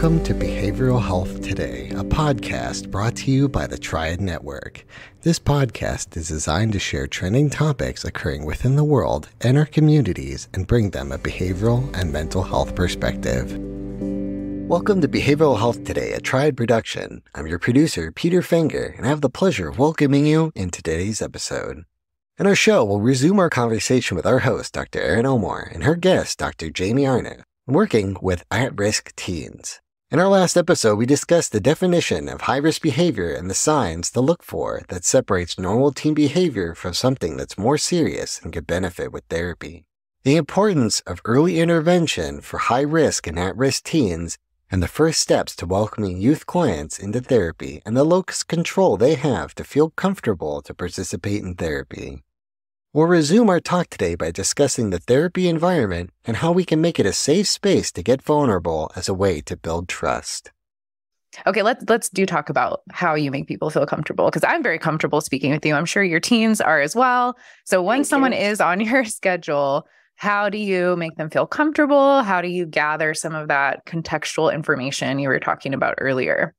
Welcome to Behavioral Health Today, a podcast brought to you by the Triad Network. This podcast is designed to share trending topics occurring within the world and our communities and bring them a behavioral and mental health perspective. Welcome to Behavioral Health Today, a Triad production. I'm your producer, Peter Fenger, and I have the pleasure of welcoming you into today's episode. In our show, we'll resume our conversation with our host, Dr. Erin Elmore, and her guest, Dr. Jaimee Arnoff, working with at-risk teens. In our last episode, we discussed the definition of high-risk behavior and the signs to look for that separates normal teen behavior from something that's more serious and could benefit with therapy. The importance of early intervention for high-risk and at-risk teens, and the first steps to welcoming youth clients into therapy, and the locus control they have to feel comfortable to participate in therapy. We'll resume our talk today by discussing the therapy environment and how we can make it a safe space to get vulnerable as a way to build trust. Okay, let's talk about how you make people feel comfortable, because I'm very comfortable speaking with you. I'm sure your teens are as well. So when someone is on your schedule, how do you make them feel comfortable? How do you gather some of that contextual information you were talking about earlier?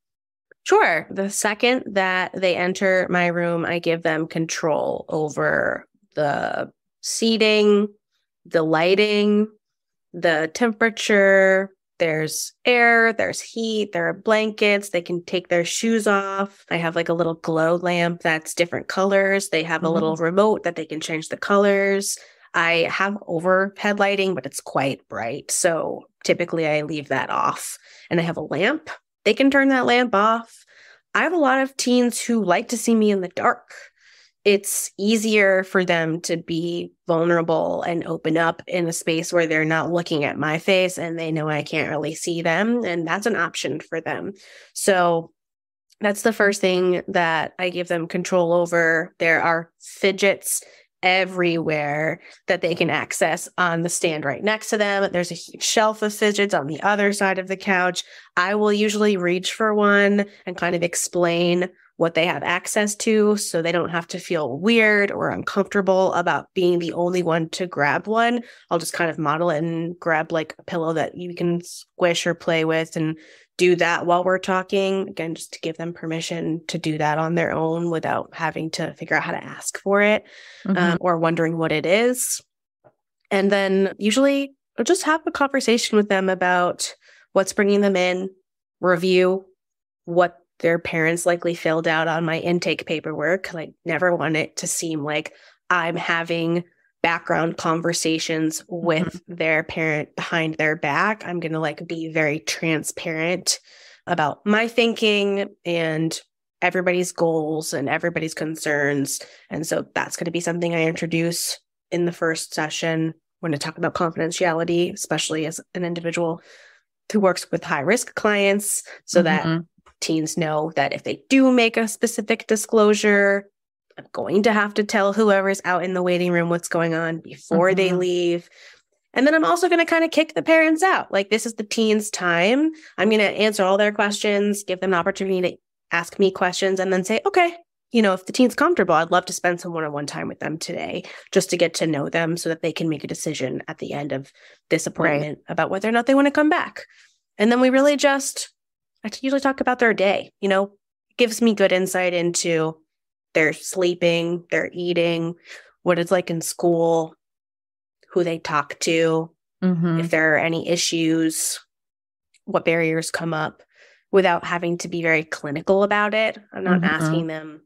Sure. The second that they enter my room, I give them control over the seating, the lighting, the temperature. There's air, there's heat, there are blankets. They can take their shoes off. I have like a little glow lamp that's different colors. They have a little remote that they can change the colors. I have overhead lighting, but it's quite bright. So typically I leave that off. And I have a lamp. They can turn that lamp off. I have a lot of teens who like to see me in the dark. It's easier for them to be vulnerable and open up in a space where they're not looking at my face and they know I can't really see them. And that's an option for them. So that's the first thing that I give them control over. There are fidgets everywhere that they can access on the stand right next to them. There's a huge shelf of fidgets on the other side of the couch. I will usually reach for one and kind of explain what they have access to so they don't have to feel weird or uncomfortable about being the only one to grab one. I'll just kind of model it and grab like a pillow that you can squish or play with and do that while we're talking. Again, just to give them permission to do that on their own without having to figure out how to ask for it or wondering what it is. And then usually I'll just have a conversation with them about what's bringing them in, review what their parents likely filled out on my intake paperwork. I never want it to seem like I'm having background conversations with their parent behind their back. I'm going to be very transparent about my thinking and everybody's goals and everybody's concerns. And so that's going to be something I introduce in the first session when I talk about confidentiality, especially as an individual who works with high-risk clients, so that teens know that if they do make a specific disclosure, I'm going to have to tell whoever's out in the waiting room what's going on before they leave. And then I'm also going to kind of kick the parents out. This is the teen's time. I'm going to answer all their questions, give them an opportunity to ask me questions, and then say, okay, if the teen's comfortable, I'd love to spend some one-on-one time with them today just to get to know them so that they can make a decision at the end of this appointment about whether or not they want to come back. And then we really I usually talk about their day. It gives me good insight into their sleeping, their eating, what it's like in school, who they talk to, if there are any issues, what barriers come up, without having to be very clinical about it. I'm not asking them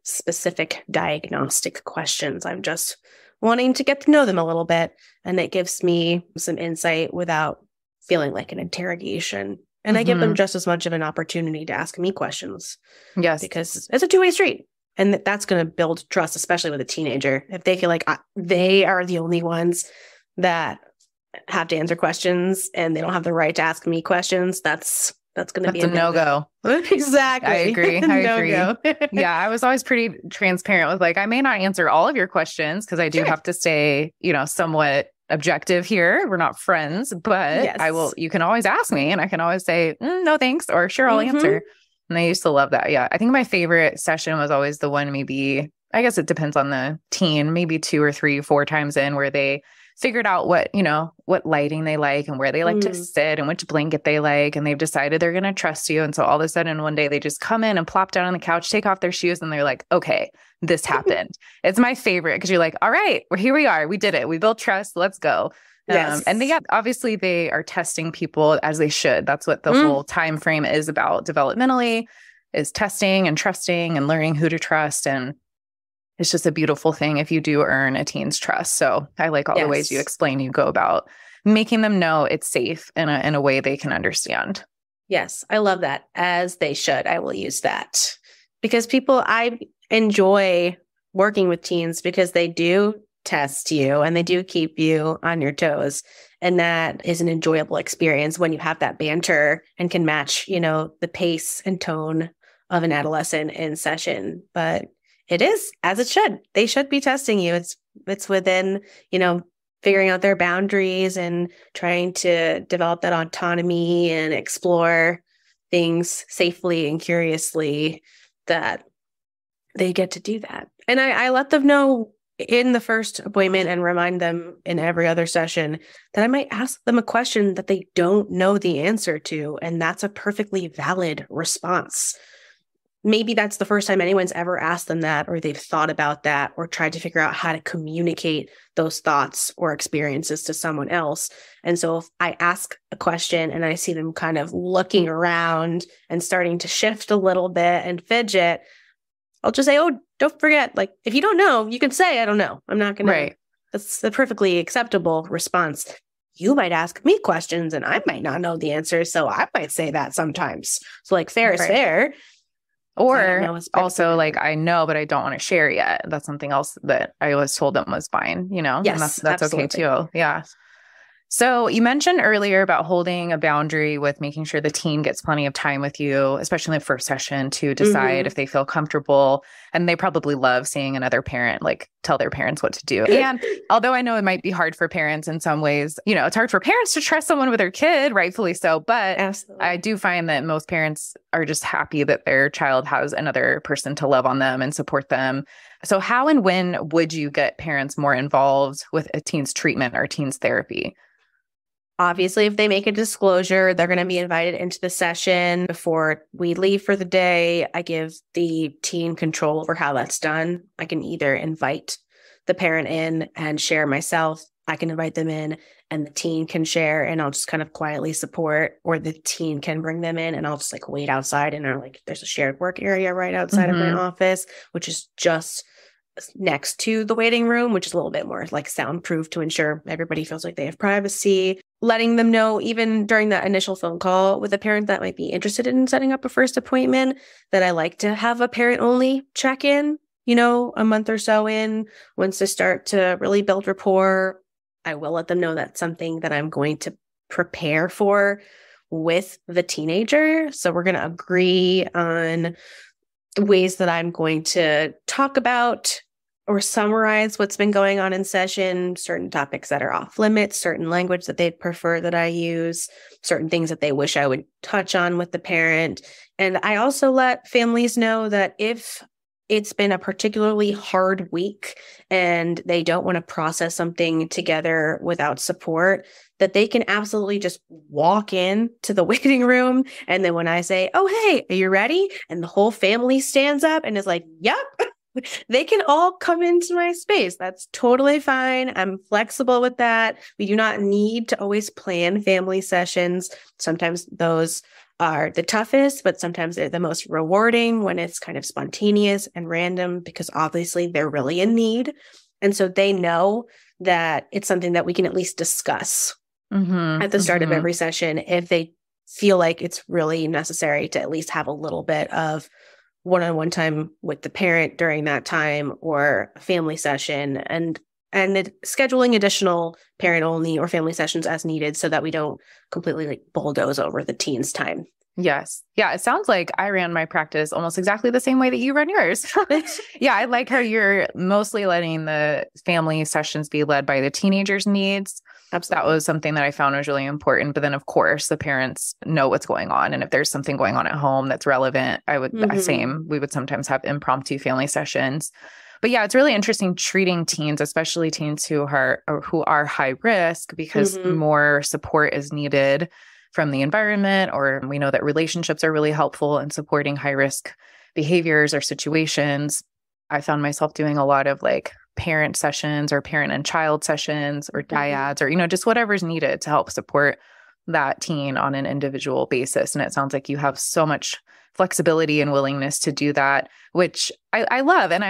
specific diagnostic questions. I'm just wanting to get to know them a little bit. And it gives me some insight without feeling like an interrogation. And I give them just as much of an opportunity to ask me questions. Yes. Because it's a two-way street. And that's going to build trust, especially with a teenager. If they feel like they are the only ones that have to answer questions and they don't have the right to ask me questions, that's going to be a no-go. Exactly. I agree. Yeah, I was always pretty transparent with I may not answer all of your questions because I do have to stay, somewhat objective here. We're not friends, but I will, you can always ask me and I can always say, no, thanks, or sure, I'll answer. And I used to love that. Yeah. I think my favorite session was always the one, maybe, I guess it depends on the teen, maybe 2 or 3, 4 times in where they figured out what lighting they like and where they like to sit and which blanket they like. And they've decided they're going to trust you. And so all of a sudden one day they just come in and plop down on the couch, take off their shoes, and they're like, okay, this happened. It's my favorite because you're like, all right, well, here we are. We did it. We built trust. Let's go. Yes. And obviously they are testing people as they should. That's what the whole time frame is about developmentally, is testing and trusting and learning who to trust. And it's just a beautiful thing if you do earn a teen's trust. So I like all the ways you explain, you go about making them know it's safe in a way they can understand. Yes, I love that. As they should. I will use that because I enjoy working with teens because they do test you and they do keep you on your toes. And that is an enjoyable experience when you have that banter and can match, the pace and tone of an adolescent in session. But it is as it should. They should be testing you. It's within, figuring out their boundaries and trying to develop that autonomy and explore things safely and curiously that they get to do that. And I let them know in the first appointment and remind them in every other session that I might ask them a question that they don't know the answer to. And that's a perfectly valid response. Maybe that's the first time anyone's ever asked them that, or they've thought about that, or tried to figure out how to communicate those thoughts or experiences to someone else. And so if I ask a question and I see them kind of looking around and starting to shift a little bit and fidget, I'll just say, oh, don't forget, like, if you don't know, you can say, I don't know. I'm not going to. That's a perfectly acceptable response. You might ask me questions and I might not know the answer. So I might say that sometimes. So like fair is fair. Or also like, I know, but I don't want to share yet. That's something else that I always told them was fine, Yes, and that's okay too. Yeah. So you mentioned earlier about holding a boundary with making sure the teen gets plenty of time with you, especially in the first session, to decide if they feel comfortable. And they probably love seeing another parent like tell their parents what to do. And although I know it might be hard for parents in some ways, it's hard for parents to trust someone with their kid, rightfully so. But absolutely. I do find that most parents are just happy that their child has another person to love on them and support them. So how and when would you get parents more involved with a teen's treatment or teen's therapy? Obviously, if they make a disclosure, they're going to be invited into the session before we leave for the day. I give the teen control over how that's done. I can either invite the parent in and share myself. I can invite them in and the teen can share and I'll just kind of quietly support, or the teen can bring them in and I'll just like wait outside and there's a shared work area right outside of my office, which is just next to the waiting room, which is a little bit more like soundproof to ensure everybody feels like they have privacy. Letting them know even during that initial phone call with a parent that might be interested in setting up a first appointment that I like to have a parent only check in, a month or so in. Once they start to really build rapport, I will let them know that's something that I'm going to prepare for with the teenager. So we're going to agree on the ways that I'm going to talk about or summarize what's been going on in session, certain topics that are off limits, certain language that they'd prefer that I use, certain things that they wish I would touch on with the parent. And I also let families know that if it's been a particularly hard week and they don't want to process something together without support, that they can absolutely just walk in to the waiting room. And then when I say, oh, hey, are you ready? And the whole family stands up and is like, yep. They can all come into my space. That's totally fine. I'm flexible with that. We do not need to always plan family sessions. Sometimes those are the toughest, but sometimes they're the most rewarding when it's kind of spontaneous and random because obviously they're really in need. And so they know that it's something that we can at least discuss at the start of every session if they feel like it's really necessary to at least have a little bit of one-on-one time with the parent during that time or a family session and scheduling additional parent only or family sessions as needed so that we don't completely like bulldoze over the teen's time. Yes. Yeah. It sounds like I ran my practice almost exactly the same way that you run yours. Yeah. I like how you're mostly letting the family sessions be led by the teenager's needs. Absolutely. That was something that I found was really important. But then, of course, the parents know what's going on. And if there's something going on at home that's relevant, we would sometimes have impromptu family sessions. But yeah, it's really interesting treating teens, especially teens who are high risk, because more support is needed from the environment, or we know that relationships are really helpful in supporting high risk behaviors or situations. I found myself doing a lot of like parent sessions or parent and child sessions or dyads or, just whatever's needed to help support that teen on an individual basis. And it sounds like you have so much flexibility and willingness to do that, which I love. And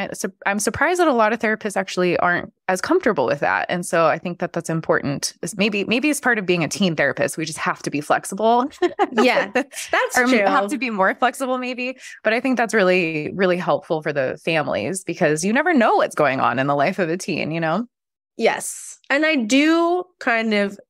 I'm surprised that a lot of therapists actually aren't as comfortable with that. And so I think that that's important. Maybe it's part of being a teen therapist. We just have to be flexible. Yeah, that's or true. Have to be more flexible maybe. But I think that's really, really helpful for the families, because you never know what's going on in the life of a teen, Yes. And I do kind of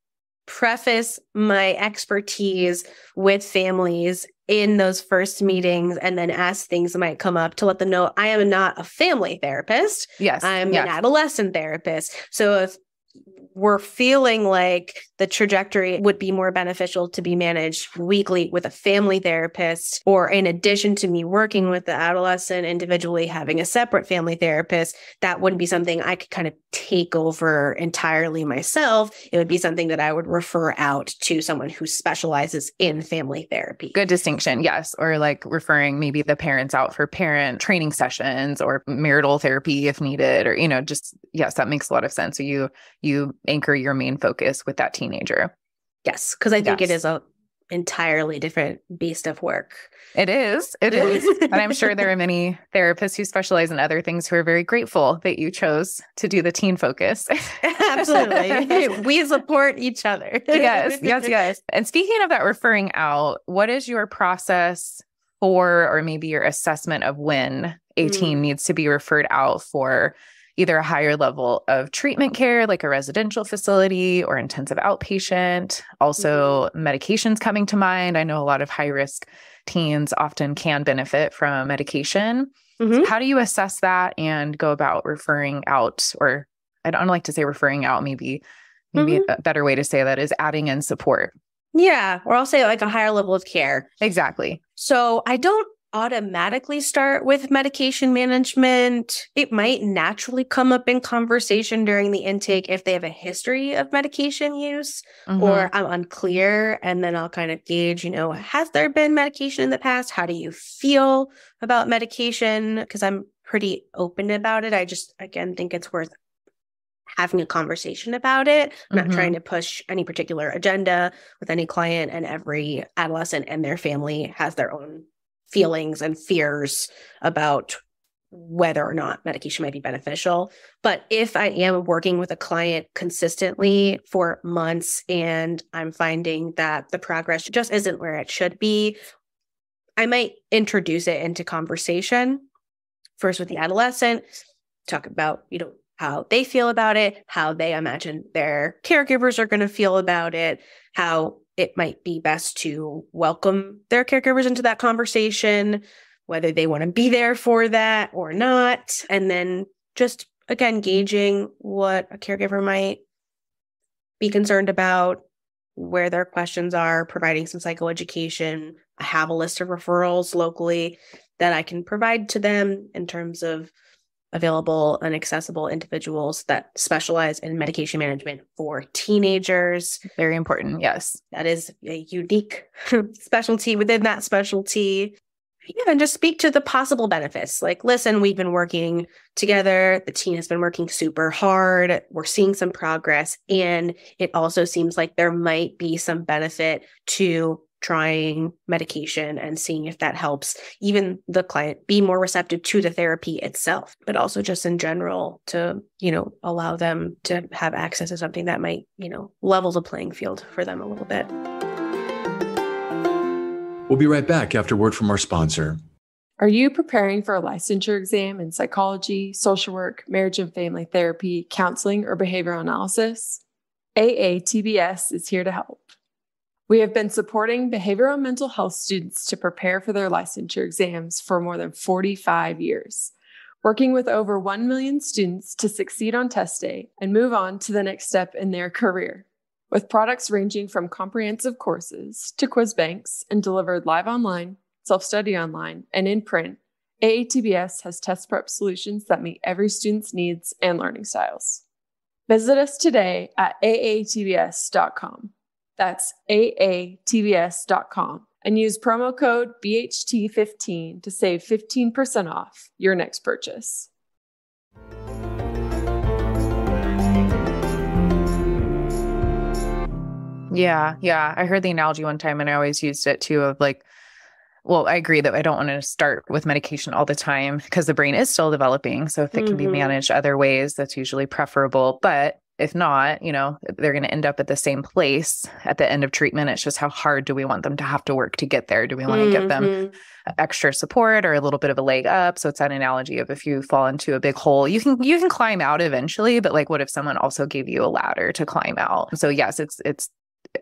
preface my expertise with families in those first meetings, and then as things might come up to let them know I am not a family therapist. Yes. I'm an adolescent therapist. So if we're feeling like the trajectory would be more beneficial to be managed weekly with a family therapist, or in addition to me working with the adolescent individually having a separate family therapist, that wouldn't be something I could kind of take over entirely myself. It would be something that I would refer out to someone who specializes in family therapy. Good distinction. Yes. Or like referring maybe the parents out for parent training sessions or marital therapy if needed, or, yes, that makes a lot of sense. So you anchor your main focus with that teenager. Yes, because I think it is a entirely different beast of work. It is. And I'm sure there are many therapists who specialize in other things who are very grateful that you chose to do the teen focus. Absolutely. We support each other. Yes. And speaking of that referring out, what is your process for, or maybe your assessment of when a teen needs to be referred out for either a higher level of treatment care, like a residential facility or intensive outpatient? Also, medications coming to mind. I know a lot of high-risk teens often can benefit from medication. So how do you assess that and go about referring out? Or I don't like to say referring out, maybe a better way to say that is adding in support. Yeah, or I'll say like a higher level of care. Exactly. So I don't automatically start with medication management. It might naturally come up in conversation during the intake if they have a history of medication use, or I'm unclear. And then I'll kind of gauge, has there been medication in the past? How do you feel about medication? Because I'm pretty open about it. I just, again, think it's worth having a conversation about it. I'm not trying to push any particular agenda with any client, and every adolescent and their family has their own feelings and fears about whether or not medication might be beneficial. But if I am working with a client consistently for months and I'm finding that the progress just isn't where it should be, I might introduce it into conversation first with the adolescent, talk about, how they feel about it, how they imagine their caregivers are going to feel about it, how it might be best to welcome their caregivers into that conversation, whether they want to be there for that or not. And then just, again, gauging what a caregiver might be concerned about, where their questions are, providing some psychoeducation. I have a list of referrals locally that I can provide to them in terms of available and accessible individuals that specialize in medication management for teenagers. Very important. Yes. That is a unique specialty within that specialty. Yeah, and just speak to the possible benefits. Like, listen, we've been working together. The teen has been working super hard. We're seeing some progress. And it also seems like there might be some benefit to trying medication and seeing if that helps even the client be more receptive to the therapy itself, but also just in general to, allow them to have access to something that might, level the playing field for them a little bit. We'll be right back after word from our sponsor. Are you preparing for a licensure exam in psychology, social work, marriage and family therapy, counseling, or behavioral analysis? AATBS is here to help. We have been supporting behavioral and mental health students to prepare for their licensure exams for more than 45 years, working with over 1 million students to succeed on test day and move on to the next step in their career. With products ranging from comprehensive courses to quiz banks and delivered live online, self-study online, and in print, AATBS has test prep solutions that meet every student's needs and learning styles. Visit us today at aatbs.com. That's aatbs.com and use promo code BHT15 to save 15% off your next purchase. Yeah. I heard the analogy one time and I always used it too of like, well, I agree that I don't want to start with medication all the time because the brain is still developing. So if it can be managed other ways, that's usually preferable. But if not, they're going to end up at the same place at the end of treatment. It's just how hard do we want them to have to work to get there? Do we want to get them extra support or a little bit of a leg up? So it's that analogy of if you fall into a big hole, you can climb out eventually. But like, what if someone also gave you a ladder to climb out? So yes,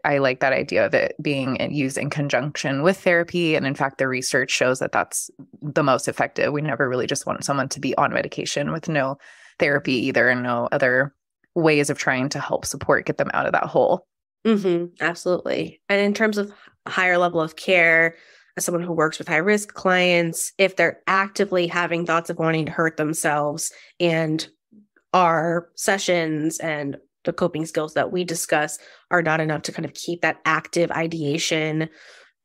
I like that idea of it being used in conjunction with therapy. And in fact, the research shows that that's the most effective. We never really just want someone to be on medication with no therapy either and no other ways of trying to help support, get them out of that hole. Absolutely. And in terms of higher level of care, as someone who works with high risk clients, if they're actively having thoughts of wanting to hurt themselves and our sessions and the coping skills that we discuss are not enough to kind of keep that active ideation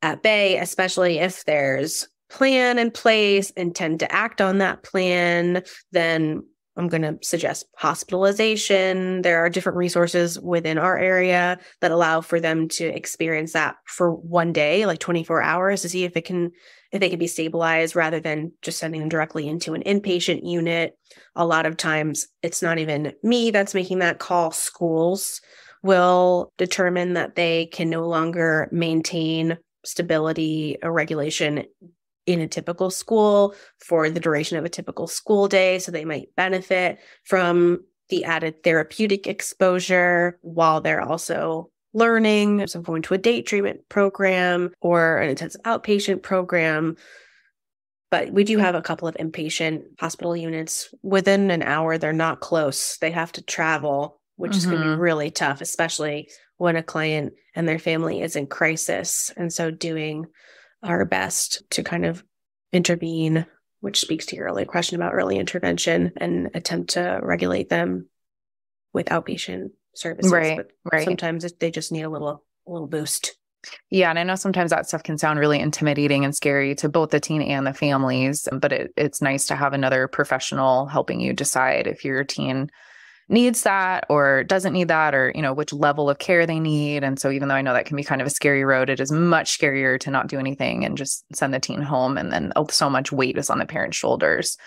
at bay, especially if there's plan in place, intend to act on that plan, then I'm going to suggest hospitalization. There are different resources within our area that allow for them to experience that for one day, like 24 hours, to see if they can be stabilized rather than just sending them directly into an inpatient unit. A lot of times it's not even me that's making that call. Schools will determine that they can no longer maintain stability or regulation in a typical school for the duration of a typical school day. So they might benefit from the added therapeutic exposure while they're also learning. So going to a day treatment program or an intensive outpatient program. But we do have a couple of inpatient hospital units within an hour. They're not close. They have to travel, which is going to be really tough, especially when a client and their family is in crisis. And so doing our best to kind of intervene, which speaks to your earlier question about early intervention and attempt to regulate them with outpatient services. Right. Sometimes they just need a little boost. Yeah. And I know sometimes that stuff can sound really intimidating and scary to both the teen and the families, but it's nice to have another professional helping you decide if your teen needs that or doesn't need that, or, which level of care they need. And so even though I know that can be kind of a scary road, it is much scarier to not do anything and just send the teen home. And then so much weight is on the parent's shoulders.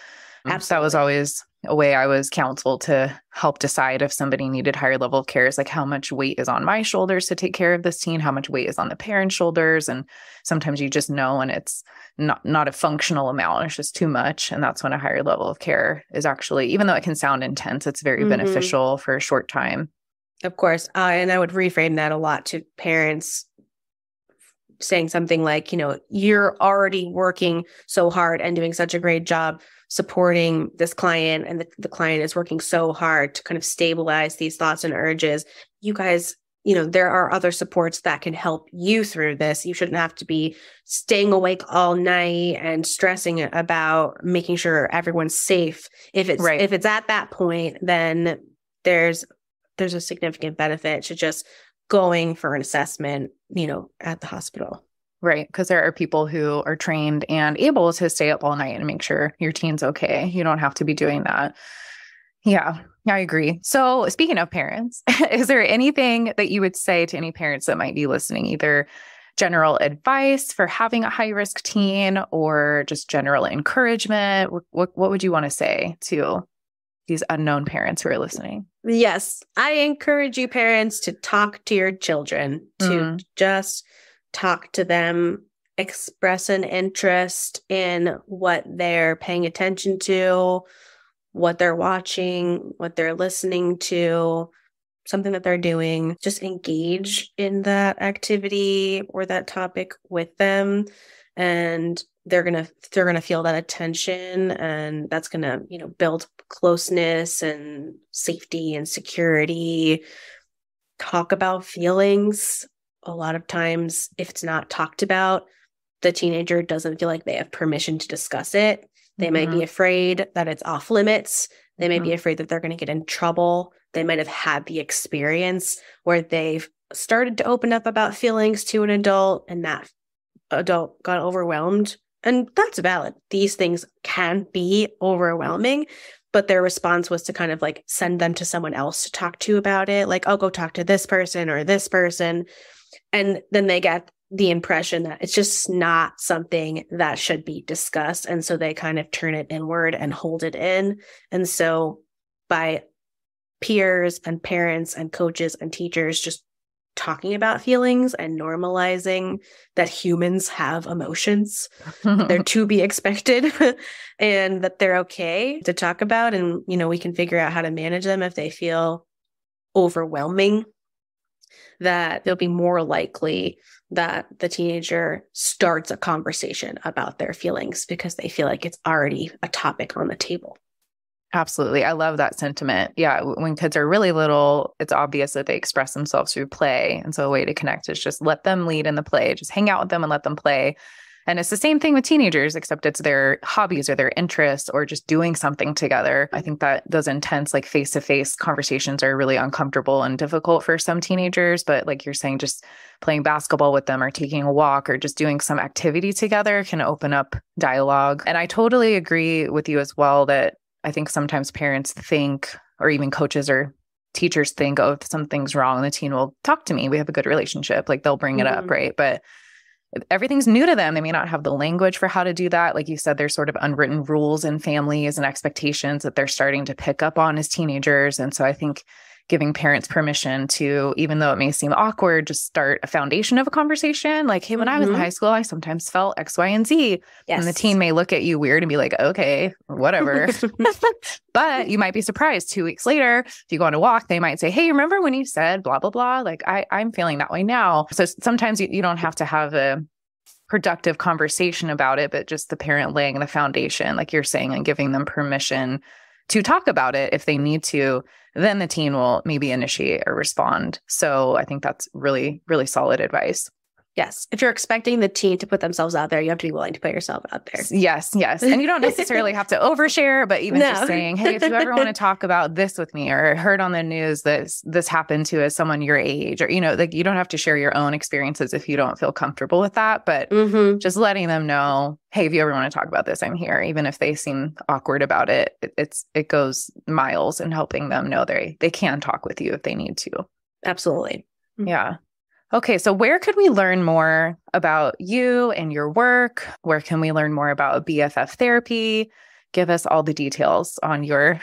Absolutely. That was always a way I was counseled to help decide if somebody needed higher level of care, is like how much weight is on my shoulders to take care of this teen, how much weight is on the parent's shoulders. And sometimes you just know, and it's not a functional amount, it's just too much. And that's when a higher level of care is actually, even though it can sound intense, it's very beneficial for a short time. Of course. And I would reframe that a lot to parents, saying something like, you're already working so hard and doing such a great job supporting this client, and the client is working so hard to kind of stabilize these thoughts and urges. You guys, there are other supports that can help you through this. You shouldn't have to be staying awake all night and stressing about making sure everyone's safe. If it's at that point, then there's a significant benefit to just going for an assessment, at the hospital. Right. Because there are people who are trained and able to stay up all night and make sure your teen's okay. You don't have to be doing that. Yeah, I agree. So speaking of parents, is there anything that you would say to any parents that might be listening, either general advice for having a high risk teen or just general encouragement? What would you want to say to these unknown parents who are listening? Yes, I encourage you parents to talk to your children, to just talk to them, express an interest in what they're paying attention to, what they're watching, what they're listening to, something that they're doing. Just engage in that activity or that topic with them, and they're gonna feel that attention, and that's gonna build closeness and safety and security. Talk about feelings. A lot of times, if it's not talked about, the teenager doesn't feel like they have permission to discuss it. They might be afraid that it's off limits. They may be afraid that they're going to get in trouble. They might have had the experience where they've started to open up about feelings to an adult and that adult got overwhelmed. And that's valid. These things can be overwhelming, but their response was to kind of like send them to someone else to talk to about it. Like, oh, go talk to this person or this person. And then they get the impression that it's just not something that should be discussed. And so they kind of turn it inward and hold it in. And so by peers and parents and coaches and teachers just talking about feelings and normalizing that humans have emotions, they're to be expected and that they're okay to talk about. And, you know, we can figure out how to manage them if they feel overwhelming, that they'll be more likely that the teenager starts a conversation about their feelings because they feel like it's already a topic on the table. Absolutely. I love that sentiment. Yeah. When kids are really little, it's obvious that they express themselves through play. And so a way to connect is just let them lead in the play, just hang out with them and let them play. And it's the same thing with teenagers, except it's their hobbies or their interests or just doing something together. I think that those intense, like face-to-face conversations are really uncomfortable and difficult for some teenagers. But like you're saying, just playing basketball with them or taking a walk or just doing some activity together can open up dialogue. And I totally agree with you as well that I think sometimes parents think, or even coaches or teachers think, oh, if something's wrong, the teen will talk to me. We have a good relationship. Like they'll bring it up, right? But everything's new to them. They may not have the language for how to do that. Like you said, there's sort of unwritten rules in families and expectations that they're starting to pick up on as teenagers. And so I think giving parents permission to, even though it may seem awkward, just start a foundation of a conversation. Like, hey, when I was in high school, I sometimes felt X, Y, and Z. Yes. And the teen may look at you weird and be like, okay, whatever. But you might be surprised 2 weeks later, if you go on a walk, they might say, hey, remember when you said blah, blah, blah? Like, I'm feeling that way now. So sometimes you don't have to have a productive conversation about it, but just the parent laying the foundation, like you're saying, and giving them permission to talk about it if they need to, then the teen will maybe initiate or respond. So I think that's really, really solid advice. Yes. If you're expecting the teen to put themselves out there, you have to be willing to put yourself out there. Yes. Yes. And you don't necessarily have to overshare, but even just saying, hey, if you ever want to talk about this with me, or heard on the news that this happened to as someone your age, or, you know, like you don't have to share your own experiences if you don't feel comfortable with that, but just letting them know, hey, if you ever want to talk about this, I'm here. Even if they seem awkward about it, it goes miles in helping them know they can talk with you if they need to. Absolutely. Yeah. Okay, so where could we learn more about you and your work? Where can we learn more about BFF therapy? Give us all the details on your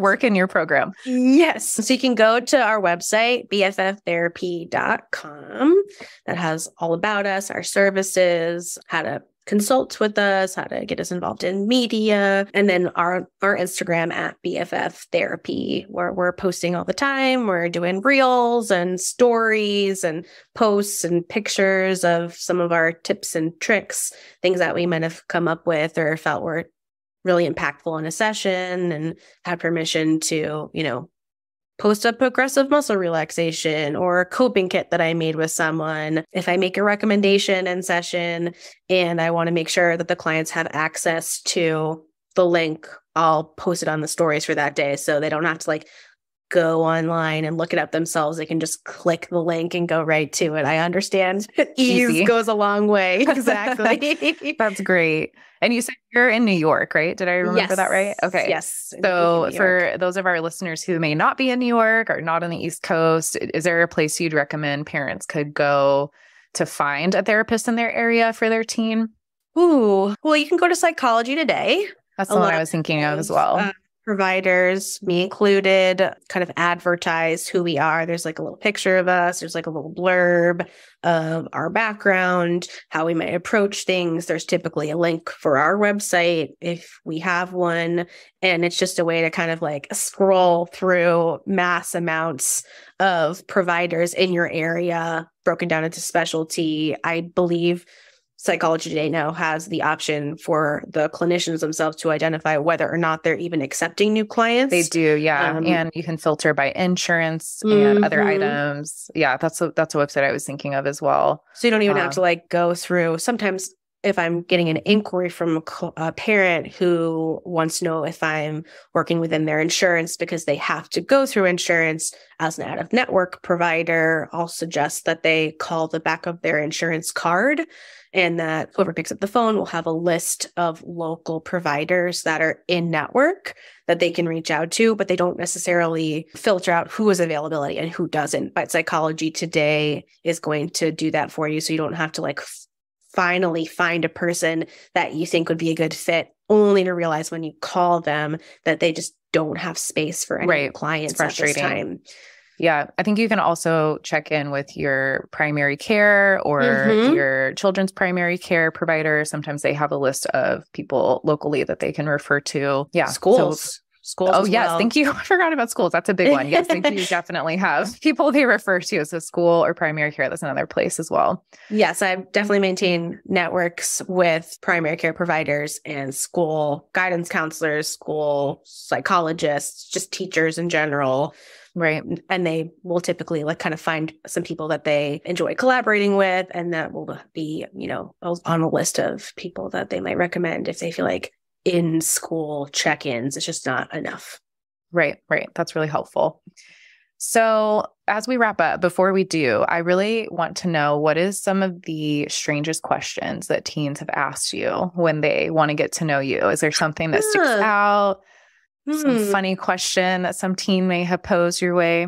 work and your program. Yes. So you can go to our website, bfftherapy.com. That has all about us, our services, how to consult with us, how to get us involved in media, and then our Instagram at BFF Therapy, where we're posting all the time. We're doing reels and stories and posts and pictures of some of our tips and tricks, things that we might have come up with or felt were really impactful in a session, and had permission to, you know, post a progressive muscle relaxation or a coping kit that I made with someone. If I make a recommendation in session and I want to make sure that the clients have access to the link, I'll post it on the stories for that day. So they don't have to like go online and look it up themselves. They can just click the link and go right to it. I understand. Ease goes a long way. Exactly. That's great. And you said you're in New York, right? Did I remember that right? Okay. Yes. So for those of our listeners who may not be in New York or not on the East Coast, is there a place you'd recommend parents could go to find a therapist in their area for their teen? Ooh, well, you can go to Psychology Today. That's the one I was thinking of as well. Providers, me included, kind of advertise who we are. There's like a little picture of us. There's like a little blurb of our background, how we might approach things. There's typically a link for our website if we have one. And it's just a way to kind of like scroll through mass amounts of providers in your area, broken down into specialty. I believe Psychology Today now has the option for the clinicians themselves to identify whether or not they're even accepting new clients. They do, yeah. And you can filter by insurance and other items. Yeah, that's a website I was thinking of as well. So you don't even have to like go through. Sometimes if I'm getting an inquiry from a parent who wants to know if I'm working within their insurance because they have to go through insurance as an out-of-network provider, I'll suggest that they call the back of their insurance card, and that whoever picks up the phone will have a list of local providers that are in network that they can reach out to, but they don't necessarily filter out who is availability and who doesn't. But Psychology Today is going to do that for you, so you don't have to like finally find a person that you think would be a good fit, only to realize when you call them that they just don't have space for any clients at this time. Yeah. I think you can also check in with your primary care or your children's primary care provider. Sometimes they have a list of people locally that they can refer to. Yeah. Schools. Schools. Oh, yes. Well. Thank you. I forgot about schools. That's a big one. Yes, they do definitely have people they refer to. So school or primary care, that's another place as well. Yes, I definitely maintain networks with primary care providers and school guidance counselors, school psychologists, just teachers in general. Right. And they will typically like kind of find some people that they enjoy collaborating with, and that will be, you know, on a list of people that they might recommend if they feel like in school check-ins, it's just not enough. Right. That's really helpful. So as we wrap up, before we do, I really want to know, what is some of the strangest questions that teens have asked you when they want to get to know you? Is there something that sticks out? Some funny question that some teen may have posed your way?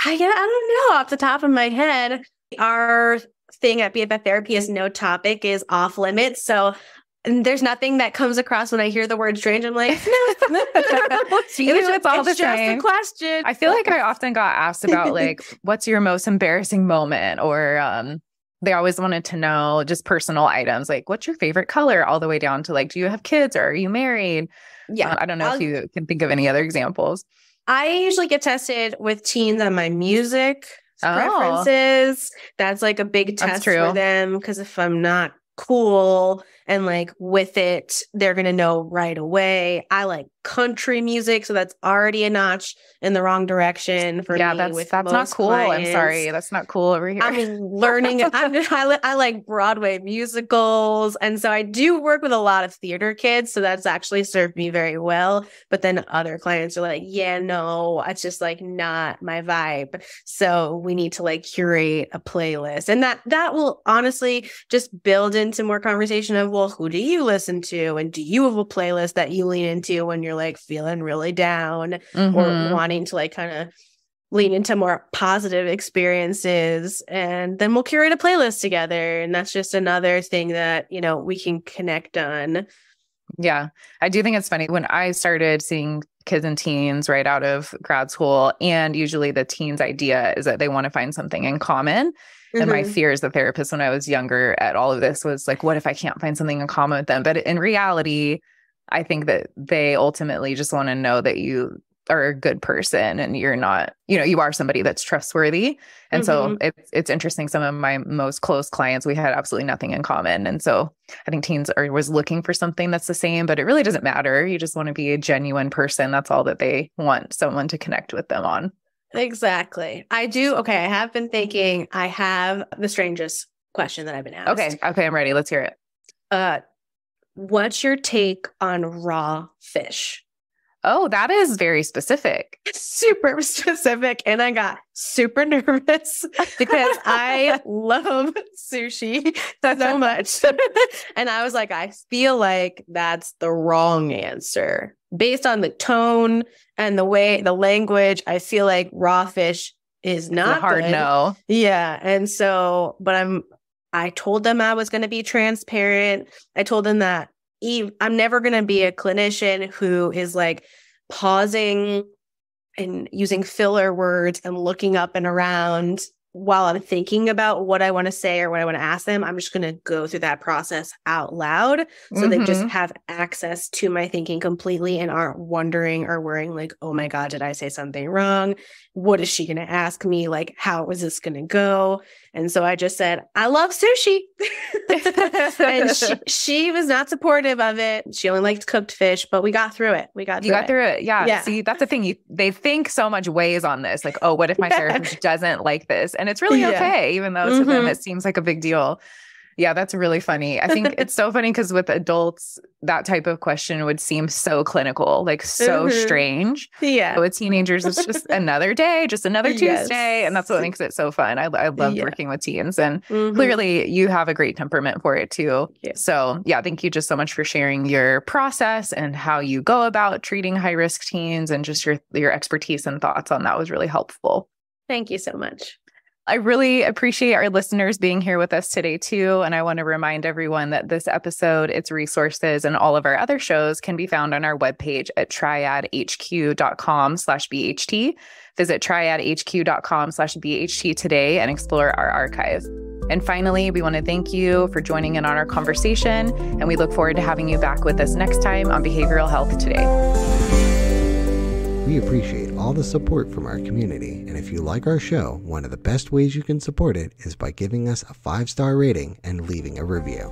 I don't know off the top of my head. Our thing at BFF Therapy is no topic is off limits. So there's nothing that comes across when I hear the word strange. I'm like, no. It's all the same. Just a question. I feel like I often got asked about like, what's your most embarrassing moment? Or they always wanted to know just personal items. Like, what's your favorite color? All the way down to like, do you have kids or are you married? Yeah. I don't know if you can think of any other examples. I usually get tested with teens on my music preferences. That's like a big test for them, because if I'm not cool and like with it, they're going to know right away. I like country music, so that's already a notch in the wrong direction for me. That's not cool. Clients. I'm sorry. That's not cool over here. I'm learning. I like Broadway musicals. And so I do work with a lot of theater kids. So that's actually served me very well. But then other clients are like, yeah, no, it's just like not my vibe. So we need to like curate a playlist. And that will honestly just build into more conversation of, well, who do you listen to? And do you have a playlist that you lean into when you're like feeling really down or wanting to like kind of lean into more positive experiences? And then we'll curate a playlist together. And that's just another thing that, you know, we can connect on. Yeah. I do think it's funny when I started seeing kids and teens right out of grad school, and usually the teens' idea is that they want to find something in common. And my fear as a therapist when I was younger at all of this was like, what if I can't find something in common with them? But in reality, I think that they ultimately just want to know that you are a good person and you're not, you know, you are somebody that's trustworthy. And so it's interesting. Some of my most close clients, we had absolutely nothing in common. And so I think teens was looking for something that's the same, but it really doesn't matter. You just want to be a genuine person. That's all that they want someone to connect with them on. Exactly. I do. Okay. I have been thinking I have the strangest question that I've been asked. Okay. I'm ready. Let's hear it. What's your take on raw fish? Oh, that is very specific. Super specific. And I got super nervous because I love sushi so much. And I was like, I feel like that's the wrong answer. Based on the tone and the way, the language, I feel like raw fish is not hard good. No. Yeah. And so, but I told them I was going to be transparent. I told them that I'm never going to be a clinician who is like pausing and using filler words and looking up and around while I'm thinking about what I want to say or what I want to ask them. I'm just going to go through that process out loud. So they just have access to my thinking completely and aren't wondering or worrying like, oh my God, did I say something wrong? What is she going to ask me? Like, how is this going to go? And so I just said, I love sushi. And she was not supportive of it. She only liked cooked fish, but we got through it. You got through it. Yeah. See, that's the thing. They think so much weighs on this. Like, oh, what if my therapist doesn't like this? And it's really okay, even though to them it seems like a big deal. Yeah, that's really funny. I think it's so funny because with adults, that type of question would seem so clinical, like so strange. Yeah. But with teenagers, it's just another day, just another Tuesday. And that's what makes it so fun. I love working with teens. And clearly you have a great temperament for it too. Yeah. So yeah, thank you just so much for sharing your process and how you go about treating high-risk teens, and just your expertise and thoughts on that was really helpful. Thank you so much. I really appreciate our listeners being here with us today too. And I want to remind everyone that this episode, its resources, and all of our other shows can be found on our webpage at triadhq.com/BHT. Visit triadhq.com/BHT today and explore our archive. And finally, we want to thank you for joining in on our conversation. And we look forward to having you back with us next time on Behavioral Health Today. We appreciate all the support from our community, and if you like our show, one of the best ways you can support it is by giving us a 5-star rating and leaving a review.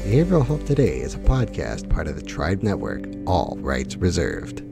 Behavioral Health Today is a podcast part of the Tribe Network, all rights reserved.